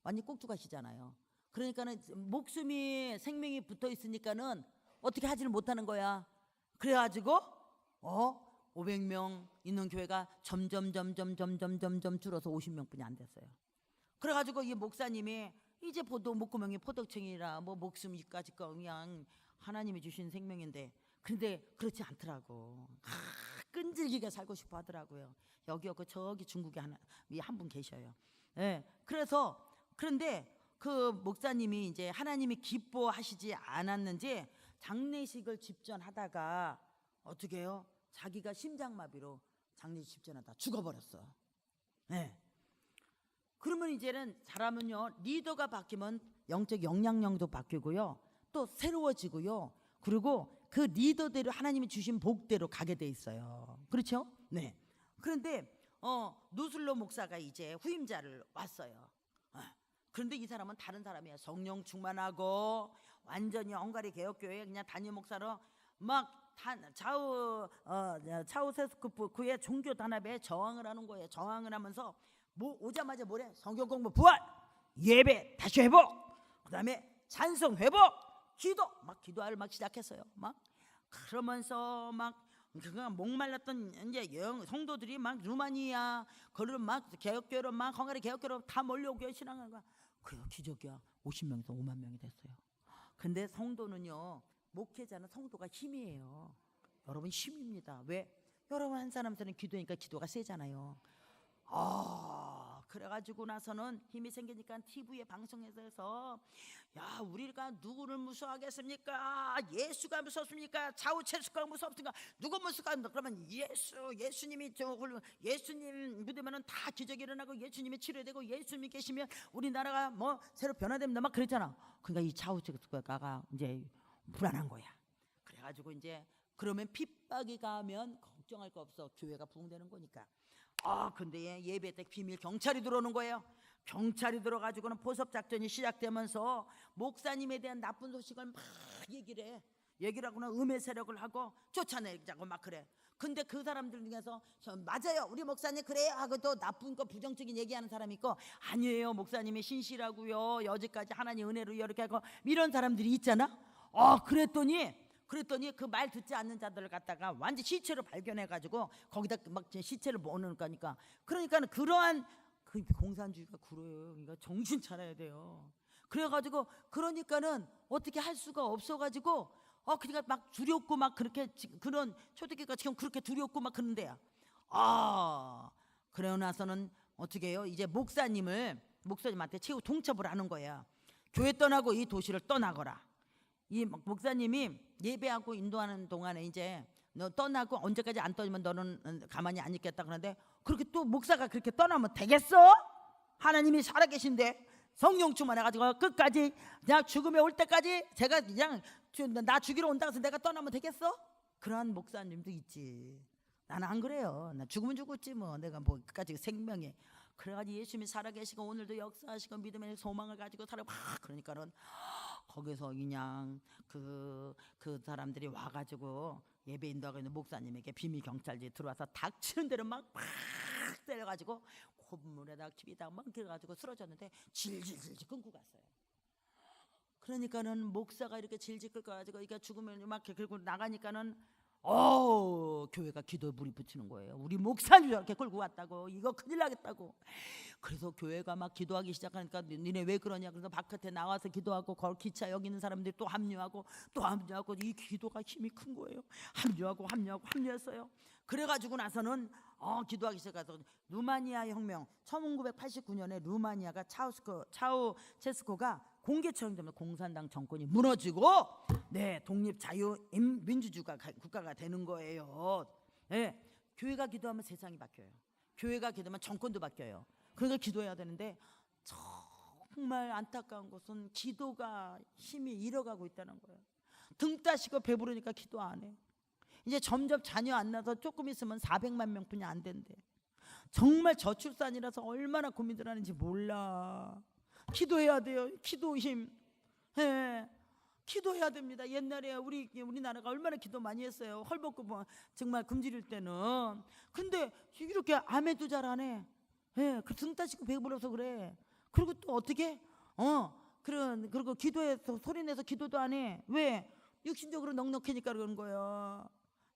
완전 꼭두가시잖아요. 그러니까는 목숨이 생명이 붙어 있으니까는 어떻게 하지를 못하는 거야. 그래가지고 500명 있는 교회가 점점 줄어서 50명뿐이 안 됐어요. 그래가지고 이 목사님이 이제 목구멍이 포도청이라 목숨이까지 그냥 하나님이 주신 생명인데, 근데 그렇지 않더라고. 끈질기게 살고 싶어 하더라고요. 여기하고 저기 중국에 한 분 계셔요. 네, 그런데 그 목사님이 이제 하나님이 기뻐하시지 않았는지 장례식을 집전하다가 어떻게 해요? 자기가 심장마비로 장례식 집전하다 죽어버렸어. 네. 그러면 이제는 사람은요, 리더가 바뀌면 영적 영향력도 바뀌고요, 또 새로워지고요, 그리고 그 리더대로 하나님이 주신 복대로 가게 돼 있어요. 그렇죠? 네. 그런데 누슬로 목사가 이제 후임자를 왔어요. 그런데 이 사람은 다른 사람이야. 성령 충만하고 완전히 헝가리 개혁교회 그냥 담임 목사로 막 차우세스쿠프 그의 종교 단합에 저항을 하는 거예요. 저항을 하면서 오자마자 뭐래? 성경 공부 부활, 예배 다시 회복, 그 다음에 찬송 회복, 기도를 막 시작했어요. 막 그러면서 그냥 목말랐던 이제 성도들이 막 루마니아 거리로 막 개혁교회로 막 헝가리 개혁교회로 다 몰려오게 신앙한 거야. 그래요, 기적이야. 50명에서 5만 명이 됐어요. 근데 성도는요, 목회자는 성도가 힘이에요. 여러분 힘입니다. 왜? 여러분 한 사람한테는 기도니까 기도가 세잖아요. 그래가지고 나서는 힘이 생기니까 TV에 방송에서 야, 우리가 누구를 무서워하겠습니까? 예수가 무섭습니까? 좌우체스가 무섭습니까? 누가 무섭습니까? 그러면 예수님이 예수님 믿으면은 다 기적이 일어나고 예수님이 치료되고 예수님이 계시면 우리나라가 뭐 새로 변화됩니다 막 그랬잖아. 그러니까 이 좌우체스가 이제 불안한 거야. 그래가지고 이제 그러면 핍박이 가면 걱정할 거 없어. 교회가 부흥되는 거니까. 근데 예배 때 비밀 경찰이 들어오는 거예요. 경찰이 들어가지고는 포섭 작전이 시작되면서 목사님에 대한 나쁜 소식을 막 얘기를 하고는 음해 세력을 하고 쫓아내자고 막 그래. 근데 그 사람들 중에서 맞아요, 우리 목사님 그래요 하고 또 나쁜 거 부정적인 얘기하는 사람이 있고, 아니에요, 목사님이 신실하고요, 여지까지 하나님 은혜로 이렇게 하고, 이런 사람들이 있잖아. 그랬더니 그 말 듣지 않는 자들을 갖다가 완전 시체로 발견해가지고 거기다 막 시체를 모으는 거니까. 그러니까 그러한 그 공산주의가 그래요. 그러니까 정신 차려야 돼요. 그래가지고 그러니까는 어떻게 할 수가 없어가지고 그러니까 막 두렵고 막 그렇게 그런 초대교회가 지금 그렇게 두렵고 막 그런데요. 그러고 나서는 어떻게 해요? 이제 목사님한테 최후 통첩을 하는 거예요. 교회 떠나고 이 도시를 떠나거라. 이 목사님이 예배하고 인도하는 동안에 이제 너 떠나고 언제까지 안 떠나면 너는 가만히 안 있겠다 그러는데, 그렇게 또 목사가 그렇게 떠나면 되겠어? 하나님이 살아계신데 성령 충만해가지고 끝까지 그냥 죽음에 올 때까지 제가 그냥 나 죽이러 온다 해서 내가 떠나면 되겠어? 그러한 목사님도 있지. 나는 안 그래요. 나 죽으면 죽었지 뭐. 내가 뭐 끝까지 생명에. 그래가지고 예수님이 살아계시고 오늘도 역사하시고 믿음의 소망을 가지고 살아. 그러니까는 거기서 그냥 그 사람들이 와가지고 예배 인도하고 있는 목사님에게 비밀 경찰들이 들어와서 닥치는 대로 막 때려가지고 콧물에다 기비다 막 그래가지고 쓰러졌는데 질질 끊고 갔어요. 그러니까는 목사가 이렇게 질질 끌어가지고 이게 죽으면 막 끌고 나가니까는 교회가 기도에 물이 붙이는 거예요. 우리 목사님 이렇게 끌고 왔다고, 이거 큰일 나겠다고. 그래서 교회가 막 기도하기 시작하니까 니네 왜 그러냐. 그래서 바깥에 나와서 기도하고 기차 여기 있는 사람들이 또 합류하고 이 기도가 힘이 큰 거예요. 합류했어요. 그래가지고 나서는 기도하기 시작해서 루마니아 혁명 1989년에 루마니아가 차우체스코가 공개처형되면 공산당 정권이 무너지고 독립 자유 민주주의가 국가가 되는 거예요. 교회가 기도하면 세상이 바뀌어요. 교회가 기도하면 정권도 바뀌어요. 그러니까 기도해야 되는데 정말 안타까운 것은 기도가 힘이 잃어가고 있다는 거예요. 등 따시고 배부르니까 기도 안 해. 이제 점점 자녀 안 낳아서 조금 있으면 400만 명뿐이 안 된대. 정말 저출산이라서 얼마나 고민들 하는지 몰라. 기도해야 돼요. 기도 힘. 기도해야 됩니다. 옛날에 우리나라가 얼마나 기도 많이 했어요. 헐벗고 뭐 정말 굶주릴 때는. 근데 이렇게 아멘도 잘 안 해. 그 등 따시고 배불러서 그래. 그리고 또 어떻게? 그리고 기도해서 소리내서 기도도 안 해. 왜? 육신적으로 넉넉하니까 그런 거예요.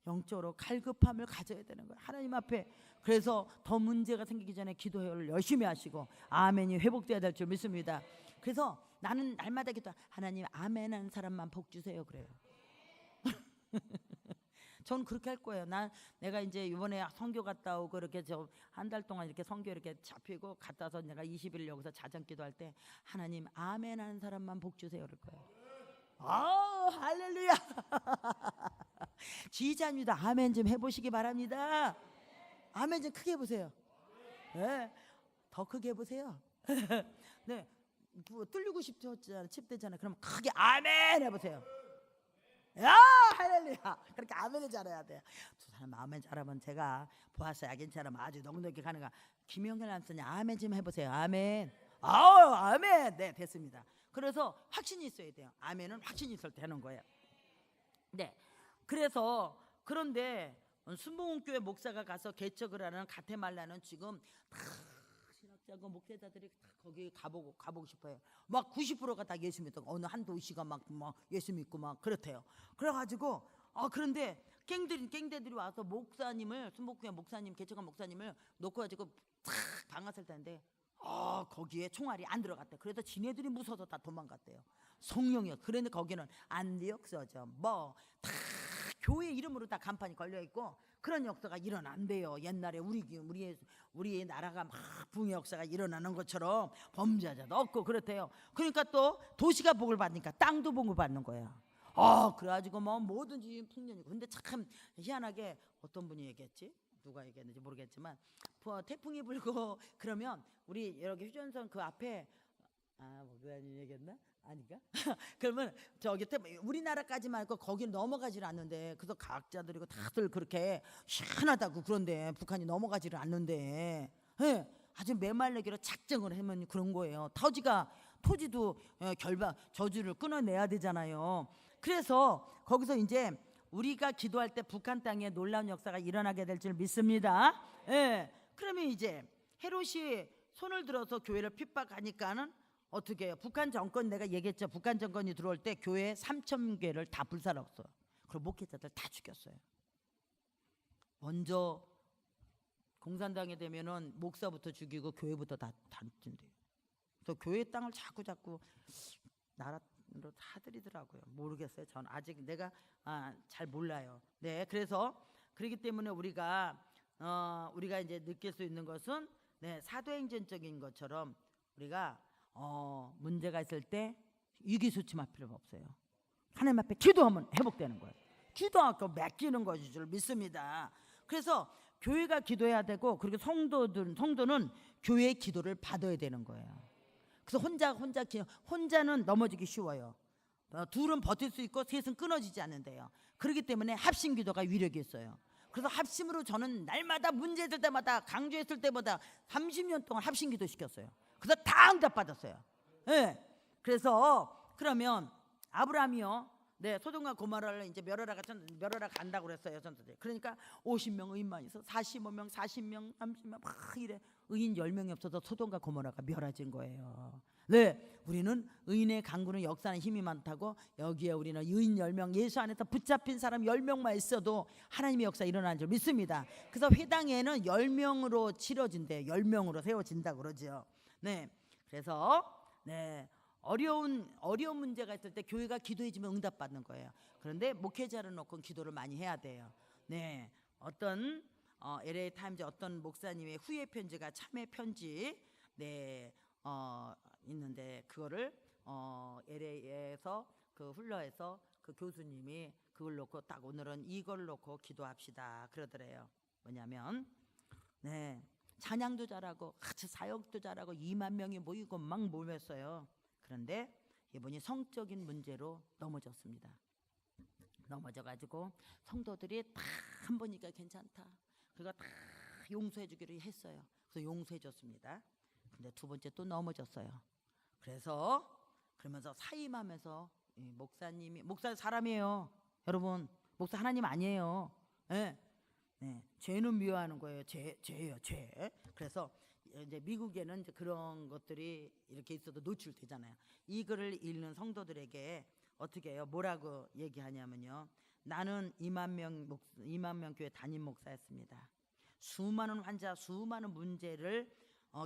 영적으로 갈급함을 가져야 되는 거예요. 하나님 앞에. 그래서 더 문제가 생기기 전에 기도를 열심히 하시고 아멘이 회복돼야 될 줄 믿습니다. 그래서 나는 날마다 기도, 하나님 아멘하는 사람만 복 주세요 그래요. 저는 그렇게 할 거예요. 내가 이제 이번에 선교 갔다 오고 이렇게 한 달 동안 이렇게 선교 이렇게 잡히고 갔다 와서 내가 20일 여기서 자정 기도할 때 하나님 아멘하는 사람만 복 주세요 그럴 거예요. 할렐루야. 지휘자입니다. 아멘 좀 해보시기 바랍니다. 아멘 좀 크게 해보세요. 더 크게 해보세요. 네, 뚫리고 싶대잖아요. 그럼 크게 아멘 해보세요. 야, 할렐루야. 그렇게 아멘을 잘해야 돼요. 두 사람 아멘 잘하면 제가 보았어요. 괜찮으면 아주 넉넉히 가는 거야. 김영렬 남편이 아멘 좀 해보세요. 아멘. 아멘. 네, 됐습니다. 그래서 확신이 있어야 돼요. 아멘은 확신이 있을 때 하는 거예요. 네. 그래서 그런데 순복음교회 목사가 가서 개척을 하는 가테말라는 지금 다 신학자고 목회자들이 다 거기 가보고 싶어요. 막 90%가 다 예수 믿고 어느 한 도시가 막 예수 믿고 막 그렇대요. 그래가지고 그런데 갱대들이 와서 목사님을 순복음교회 목사님 개척한 목사님을 놓고 가지고 탁 방았을 텐데 거기에 총알이 안 들어갔대. 그래서 지네들이 무서워서 다 도망갔대요. 성령이요. 그런데 거기는 안디옥 서점 다 교회 이름으로 다 간판이 걸려 있고 그런 역사가 일어난대요. 옛날에 우리 나라가 막 붕의 역사가 일어나는 것처럼 범죄자도 없고 그렇대요. 그러니까 또 도시가 복을 받으니까 땅도 복을 받는 거야. 그래가지고 뭐 뭐든지 풍년이고. 근데 참 희한하게 어떤 분이 얘기했지? 누가 얘기했는지 모르겠지만 태풍이 불고 그러면 우리 여기 휴전선 그 앞에 목사님 얘기했나? 아닌가? 그러면 저기 우리나라까지 말고 거기는 넘어가지를 않는데, 그래서 과학자들이고 다들 그렇게 희한하다고. 그런데 북한이 넘어가지를 않는데, 아주 메말르기로 작정을 하면 그런 거예요. 토지도 저주를 끊어내야 되잖아요. 그래서 거기서 이제 우리가 기도할 때 북한 땅에 놀라운 역사가 일어나게 될 줄 믿습니다. 그러면 이제 헤롯이 손을 들어서 교회를 핍박하니까는 어떻게 해요? 북한 정권, 내가 얘기했죠. 북한 정권이 들어올 때 교회 3,000개를 다 불살랐어요. 그리고 목회자들 다 죽였어요. 먼저 공산당이 되면은 목사부터 죽이고 교회부터 다 죽인대요. 그래서 교회 땅을 자꾸 나라로 사들이더라고요. 모르겠어요. 전 아직 내가 잘 몰라요. 네, 그래서 그렇기 때문에 우리가 이제 느낄 수 있는 것은, 사도행전적인 것처럼 우리가 문제가 있을 때 위기소침할 필요가 없어요. 하나님 앞에 기도하면 회복되는 거예요. 기도하고 맡기는 것인 줄 믿습니다. 그래서 교회가 기도해야 되고, 그리고 성도는 교회의 기도를 받아야 되는 거예요. 그래서 혼자는 넘어지기 쉬워요. 둘은 버틸 수 있고 셋은 끊어지지 않는데요. 그렇기 때문에 합심 기도가 위력이 있어요. 그래서 합심으로 저는 날마다 문제 있을 때마다, 강조했을 때마다 30년 동안 합심 기도 시켰어요. 그래서 다 응답받았어요. 그래서 그러면 아브라함이요, 소돔과 고모라를 이제 멸하러 간다고 그랬어요, 전도들. 그러니까 50명 의인만 있어, 45명, 40명, 30명 막 이래. 의인 10명이 없어서 소돔과 고모라가 멸해진 거예요. 우리는 의인의 강구는 역사는 힘이 많다고. 여기에 우리는 의인 10명, 예수 안에서 붙잡힌 사람 10명만 있어도 하나님의 역사 일어나는 줄 믿습니다. 그래서 회당에는 10명으로 치러진대요. 10명으로 세워진다고 그러죠. 그래서 어려운 문제가 있을 때 교회가 기도해주면 응답받는 거예요. 그런데 목회자를 놓고 기도를 많이 해야 돼요. 어떤 LA 타임즈 어떤 목사님의 후회 편지가 참회 편지 있는데, 그거를 LA에서 흘러해서 그 교수님이 그걸 놓고 딱 오늘은 이걸 놓고 기도합시다 그러더래요. 뭐냐면 찬양도 잘하고 같이 사역도 잘하고 2만 명이 모이고 막 모였어요. 그런데 이분이 성적인 문제로 넘어졌습니다. 넘어져가지고 성도들이 다 한 번이니까 괜찮다, 그가 다 용서해 주기로 했어요. 그래서 용서해 줬습니다. 근데 두 번째 또 넘어졌어요. 그러면서 사임하면서 목사 사람이에요. 여러분, 목사 하나님 아니에요. 죄는 미워하는 거예요. 죄예요, 죄. 그래서 이제 미국에는 이제 그런 것들이 이렇게 있어도 노출되잖아요. 이 글을 읽는 성도들에게 어떻게 해요? 뭐라고 얘기하냐면요, 나는 2만 명 교회 담임 목사였습니다. 수많은 환자, 수많은 문제를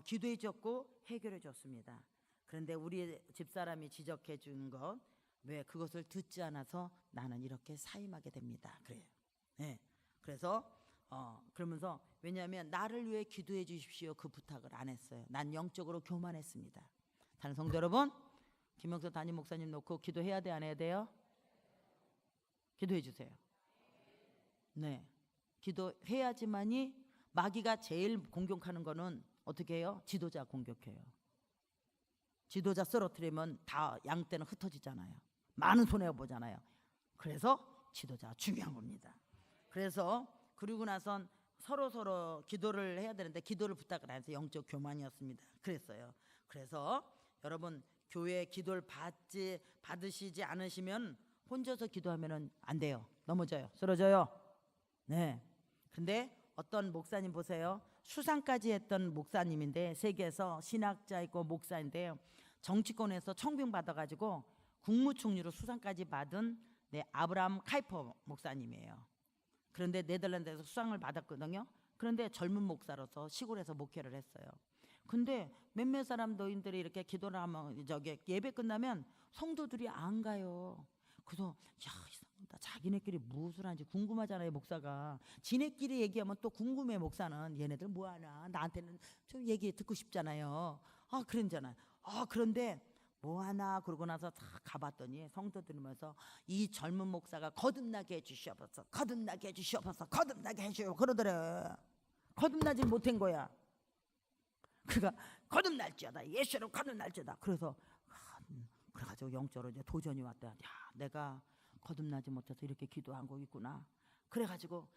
기도해 줬고 해결해 줬습니다. 그런데 우리 집사람이 지적해 준 것, 왜 그것을 듣지 않아서 나는 이렇게 사임하게 됩니다. 그래요. 그래서 그러면서, 왜냐하면 나를 위해 기도해 주십시오 그 부탁을 안 했어요. 난 영적으로 교만했습니다. 다른 성도 여러분, 김영서 담임 목사님 놓고 기도해야 돼, 안 해야 돼요? 기도해 주세요. 기도해야지만이. 마귀가 제일 공격하는 거는 어떻게 해요? 지도자 공격해요. 지도자 쓰러뜨리면 다 양떼는 흩어지잖아요. 많은 손해 보잖아요. 그래서 지도자가 중요한 겁니다. 그래서 그리고 나선 서로 기도를 해야 되는데 기도를 부탁을 안 해서 영적 교만이었습니다. 그랬어요. 그래서 여러분, 교회 기도를 받으시지 않으시면 혼자서 기도하면은 안 돼요. 넘어져요. 쓰러져요. 근데 어떤 목사님 보세요. 수상까지 했던 목사님인데, 세계에서 신학자이고 목사인데요, 정치권에서 청빙 받아가지고 국무총리로 수상까지 받은 아브라함 카이퍼 목사님이에요. 그런데 네덜란드에서 수상을 받았거든요. 그런데 젊은 목사로서 시골에서 목회를 했어요. 근데 몇몇 사람 노인들이 이렇게 기도를 하면 예배 끝나면 성도들이 안 가요. 그래서 자기네끼리 무엇을 하는지 궁금하잖아요. 목사가 지네끼리 얘기하면 또 궁금해. 목사는 얘네들 뭐하나 나한테는 좀 얘기 듣고 싶잖아요. 그런잖아요. 그런데 뭐하나 그러고 나서 다 가봤더니 성도들이면서 이 젊은 목사가 거듭나게 해주시옵소서, 거듭나게 해주시옵소서, 거듭나게 해주시오 그러더래. 거듭나지 못한 거야. 그러니까 거듭날지어다, 예수로 거듭날지어다. 그래가지고 영적으로 이제 도전이 왔다. 야, 내가 거듭나지 못해서 이렇게 기도한 거 있구나. 그래가지고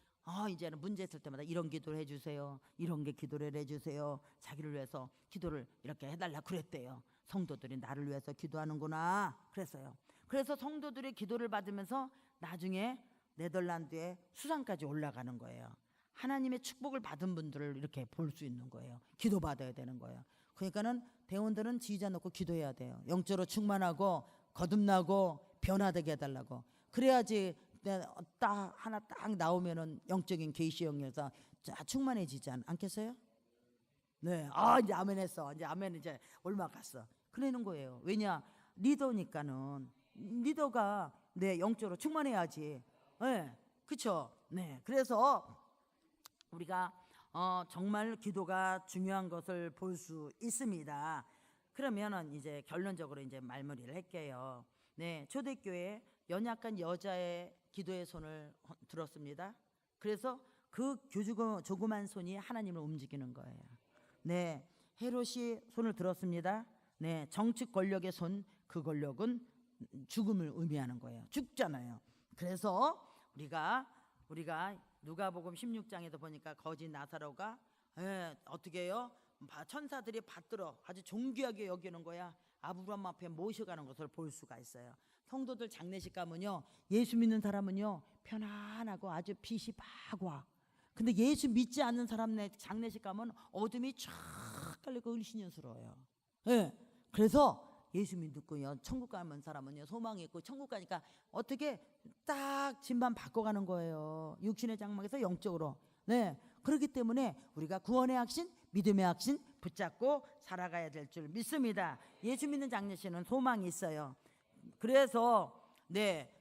이제는 문제 있을 때마다 이런 기도를 해주세요, 이런 게 기도를 해주세요, 자기를 위해서 기도를 이렇게 해달라 그랬대요. 성도들이 나를 위해서 기도하는구나 그랬어요. 그래서 성도들의 기도를 받으면서 나중에 네덜란드에 수상까지 올라가는 거예요. 하나님의 축복을 받은 분들을 이렇게 볼 수 있는 거예요. 기도받아야 되는 거예요. 그러니까는 대원들은 지휘자 놓고 기도해야 돼요. 영적으로 충만하고 거듭나고 변화되게 해달라고. 그래야지 하나 딱 나오면은 영적인 계시 영역에서 충만해지지 않겠어요? 네, 이제 아멘 했어. 이제 아멘 이제 얼마 갔어. 그러는 거예요. 왜냐, 리더니까는 리더가 영적으로 충만해야지. 네, 그렇죠. 네, 그래서 우리가 정말 기도가 중요한 것을 볼 수 있습니다. 그러면은 이제 결론적으로 이제 말머리를 할게요. 네, 초대교회 연약한 여자의 기도의 손을 들었습니다. 그래서 그 조그만 손이 하나님을 움직이는 거예요. 네, 헤롯이 손을 들었습니다. 네, 정치 권력의 손, 그 권력은 죽음을 의미하는 거예요. 죽잖아요. 그래서 우리가 누가복음 16장에도 보니까 거지 나사로가 어떻게 해요? 천사들이 받들어 아주 존귀하게 여기는 거야. 아브라함 앞에 모셔가는 것을 볼 수가 있어요. 성도들 장례식 가면요, 예수 믿는 사람은요 편안하고 아주 빛이 막 와. 근데 예수 믿지 않는 사람 장례식 가면 어둠이 쫙 깔리고 을신연스러워요. 그래서 예수 믿고요 천국 가면 사람은요 소망이 있고, 천국 가니까 어떻게 딱 짐만 바꿔가는 거예요. 육신의 장막에서 영적으로. 네, 그렇기 때문에 우리가 구원의 확신, 믿음의 확신 붙잡고 살아가야 될 줄 믿습니다. 예수 믿는 장례식은 소망이 있어요. 그래서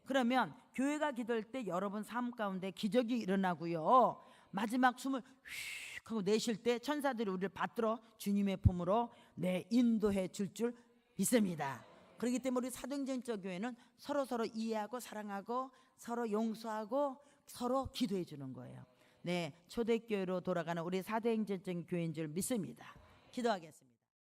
그러면 교회가 기도할 때 여러분 삶 가운데 기적이 일어나고요, 마지막 숨을 휙 하고 내쉴 때 천사들이 우리를 받들어 주님의 품으로 인도해 줄 믿습니다. 그렇기 때문에 우리 사도행전적 교회는 서로 이해하고 사랑하고 서로 용서하고 서로 기도해 주는 거예요. 초대교회로 돌아가는 우리 사도행전적 교회인 줄 믿습니다. 기도하겠습니다.